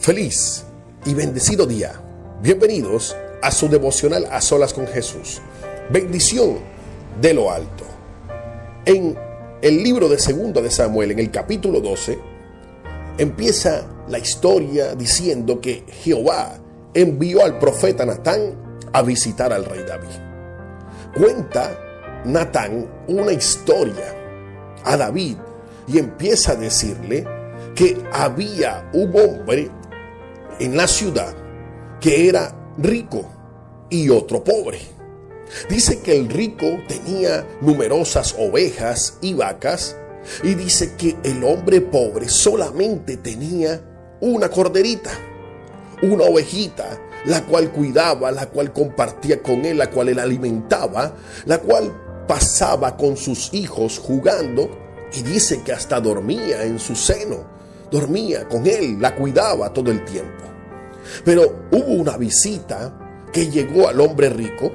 Feliz y bendecido día. Bienvenidos a su devocional A Solas con Jesús. Bendición de lo alto. En el libro de 2 de Samuel, en el capítulo 12, empieza la historia diciendo que Jehová envió al profeta Natán a visitar al rey David. Cuenta Natán una historia a David y empieza a decirle que había un hombre en la ciudad que era rico y otro pobre. Dice que el rico tenía numerosas ovejas y vacas, y dice que el hombre pobre solamente tenía una corderita, una ovejita, la cual cuidaba, la cual compartía con él, la cual él alimentaba, la cual pasaba con sus hijos jugando, y dice que hasta dormía en su seno, dormía con él, la cuidaba todo el tiempo. Pero hubo una visita que llegó al hombre rico,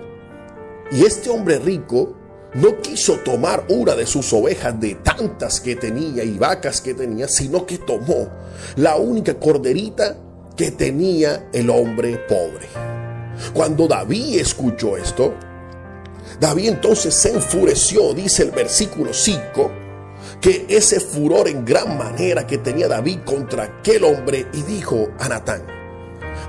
y este hombre rico no quiso tomar una de sus ovejas de tantas que tenía y vacas que tenía, sino que tomó la única corderita que tenía el hombre pobre. Cuando David escuchó esto, David entonces se enfureció, dice el versículo 5, que ese furor en gran manera que tenía David contra aquel hombre, y dijo a Natán: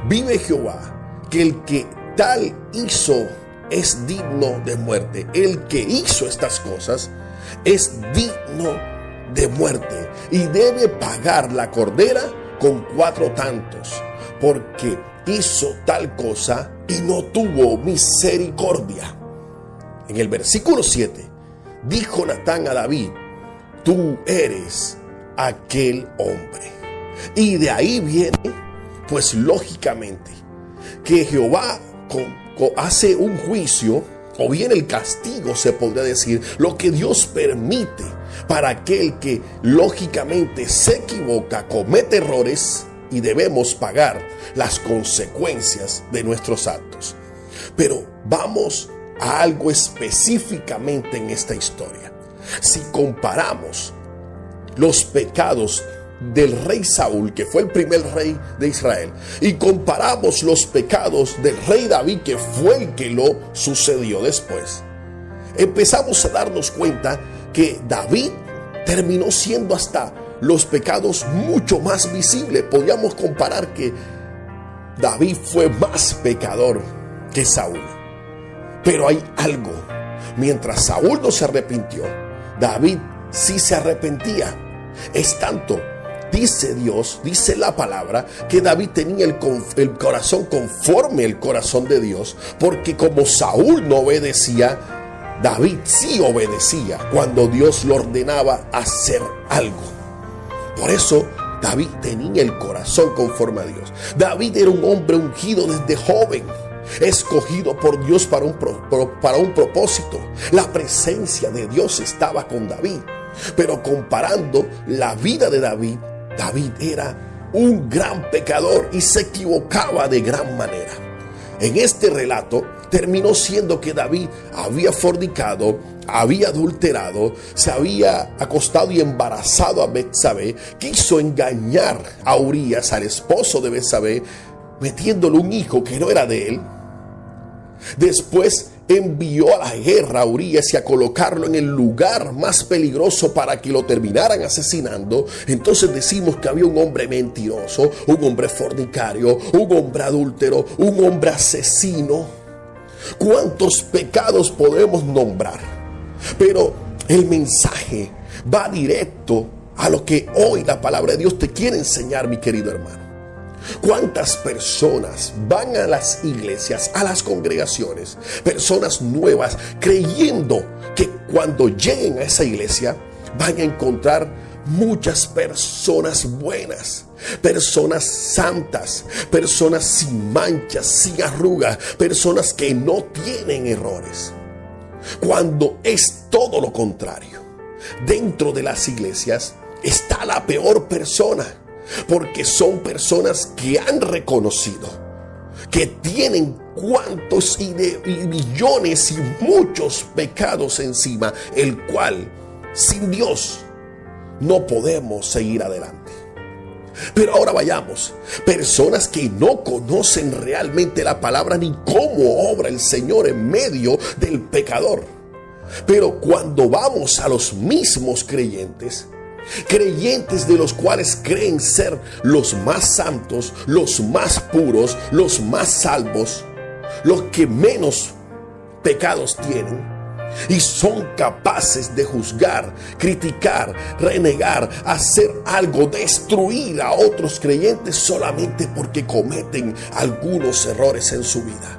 vive Jehová, que el que tal hizo es digno de muerte. El que hizo estas cosas es digno de muerte, y debe pagar la cordera con 4 tantos, porque hizo tal cosa y no tuvo misericordia. En el versículo 7 dijo Natán a David: tú eres aquel hombre. Y de ahí viene, pues lógicamente, que Jehová hace un juicio, o bien el castigo, se podría decir, lo que Dios permite para aquel que lógicamente se equivoca, comete errores, y debemos pagar las consecuencias de nuestros actos. Pero vamos a algo específicamente en esta historia. Si comparamos los pecados del rey Saúl, que fue el primer rey de Israel, y comparamos los pecados del rey David, que fue el que lo sucedió después, empezamos a darnos cuenta que David terminó siendo hasta los pecados mucho más visibles. Podríamos comparar que David fue más pecador que Saúl. Pero hay algo: mientras Saúl no se arrepintió, David sí se arrepentía. Es tanto, dice Dios, dice la palabra, que David tenía el corazón conforme al corazón de Dios, porque como Saúl no obedecía, David sí obedecía cuando Dios lo ordenaba hacer algo. Por eso David tenía el corazón conforme a Dios. David era un hombre ungido desde joven, escogido por Dios para un propósito. La presencia de Dios estaba con David. Pero comparando la vida de David, David era un gran pecador y se equivocaba de gran manera. En este relato terminó siendo que David había fornicado, había adulterado, se había acostado y embarazado a Betsabé, quiso engañar a Urías, al esposo de Betsabé, metiéndole un hijo que no era de él. Después envió a la guerra a Urías y a colocarlo en el lugar más peligroso para que lo terminaran asesinando. Entonces decimos que había un hombre mentiroso, un hombre fornicario, un hombre adúltero, un hombre asesino. ¿Cuántos pecados podemos nombrar? Pero el mensaje va directo a lo que hoy la palabra de Dios te quiere enseñar, mi querido hermano. ¿Cuántas personas van a las iglesias, a las congregaciones, personas nuevas, creyendo que cuando lleguen a esa iglesia van a encontrar muchas personas buenas, personas santas, personas sin manchas, sin arrugas, personas que no tienen errores? Cuando es todo lo contrario. Dentro de las iglesias está la peor persona, porque son personas que han reconocido que tienen cuantos y millones y muchos pecados encima, el cual sin Dios no podemos seguir adelante. Pero ahora vayamos. Personas que no conocen realmente la palabra ni cómo obra el Señor en medio del pecador. Pero cuando vamos a los mismos creyentes de los cuales creen ser los más santos, los más puros, los más salvos, los que menos pecados tienen, y son capaces de juzgar, criticar, renegar, hacer algo, destruir a otros creyentes solamente porque cometen algunos errores en su vida.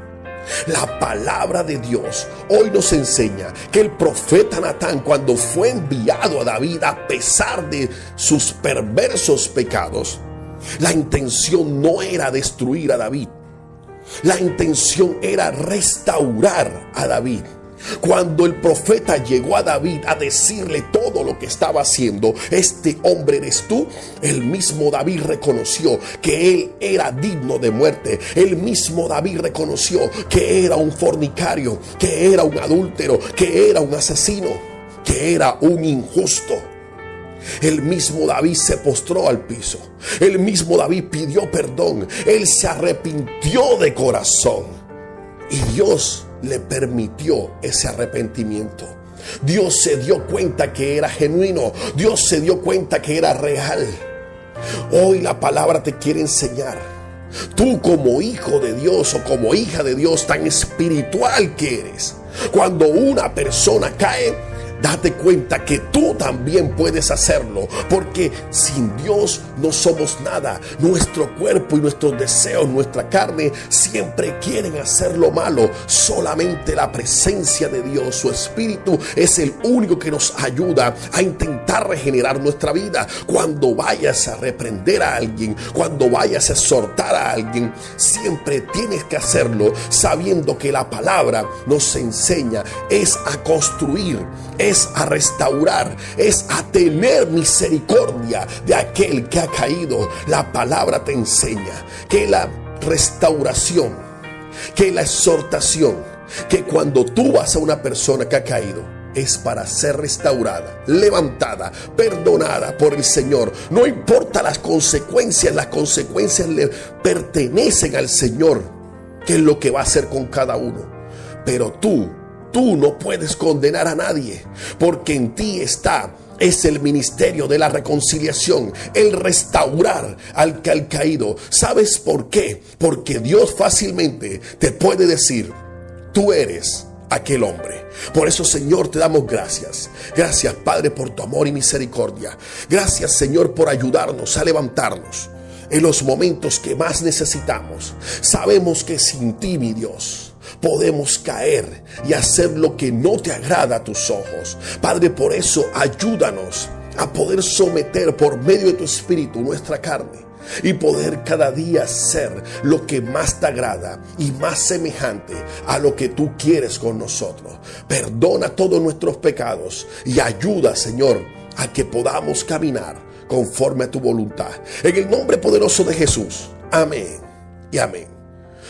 La palabra de Dios hoy nos enseña que el profeta Natán, cuando fue enviado a David a pesar de sus perversos pecados, la intención no era destruir a David. La intención era restaurar a David. Cuando el profeta llegó a David a decirle todo lo que estaba haciendo, este hombre eres tú, el mismo David reconoció que él era digno de muerte. El mismo David reconoció que era un fornicario, que era un adúltero, que era un asesino, que era un injusto. El mismo David se postró al piso. El mismo David pidió perdón. Él se arrepintió de corazón. Y Dios le permitió ese arrepentimiento. Dios se dio cuenta que era genuino. Dios se dio cuenta que era real. Hoy la palabra te quiere enseñar. Tú como hijo de Dios o como hija de Dios tan espiritual que eres, cuando una persona cae, date cuenta que tú también puedes hacerlo, porque sin Dios no somos nada. Nuestro cuerpo y nuestros deseos, nuestra carne, siempre quieren hacer lo malo. Solamente la presencia de Dios, su Espíritu, es el único que nos ayuda a intentar regenerar nuestra vida. Cuando vayas a reprender a alguien, cuando vayas a exhortar a alguien, siempre tienes que hacerlo sabiendo que la palabra nos enseña es a construir, es a restaurar, es a tener misericordia de aquel que ha caído. La palabra te enseña que la restauración, que la exhortación, que cuando tú vas a una persona que ha caído, es para ser restaurada, levantada, perdonada por el Señor. No importa las consecuencias le pertenecen al Señor, que es lo que va a hacer con cada uno. Pero tú no puedes condenar a nadie, porque en ti es el ministerio de la reconciliación, el restaurar al que ha caído. ¿Sabes por qué? Porque Dios fácilmente te puede decir, tú eres aquel hombre. Por eso, Señor, te damos gracias. Gracias, Padre, por tu amor y misericordia. Gracias, Señor, por ayudarnos a levantarnos en los momentos que más necesitamos. Sabemos que sin ti, mi Dios, podemos caer y hacer lo que no te agrada a tus ojos. Padre, por eso ayúdanos a poder someter por medio de tu Espíritu nuestra carne y poder cada día ser lo que más te agrada y más semejante a lo que tú quieres con nosotros. Perdona todos nuestros pecados y ayuda, Señor, a que podamos caminar conforme a tu voluntad. En el nombre poderoso de Jesús. Amén y amén.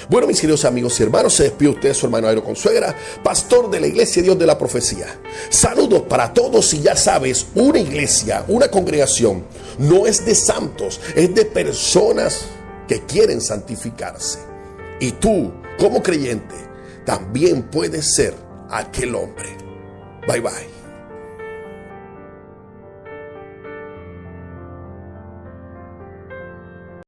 Bueno, mis queridos amigos y hermanos, se despide usted su hermano Jairo Consuegra, pastor de la Iglesia Dios de la Profecía. Saludos para todos. Y ya sabes, una iglesia, una congregación, no es de santos, es de personas que quieren santificarse. Y tú, como creyente, también puedes ser aquel hombre. Bye bye.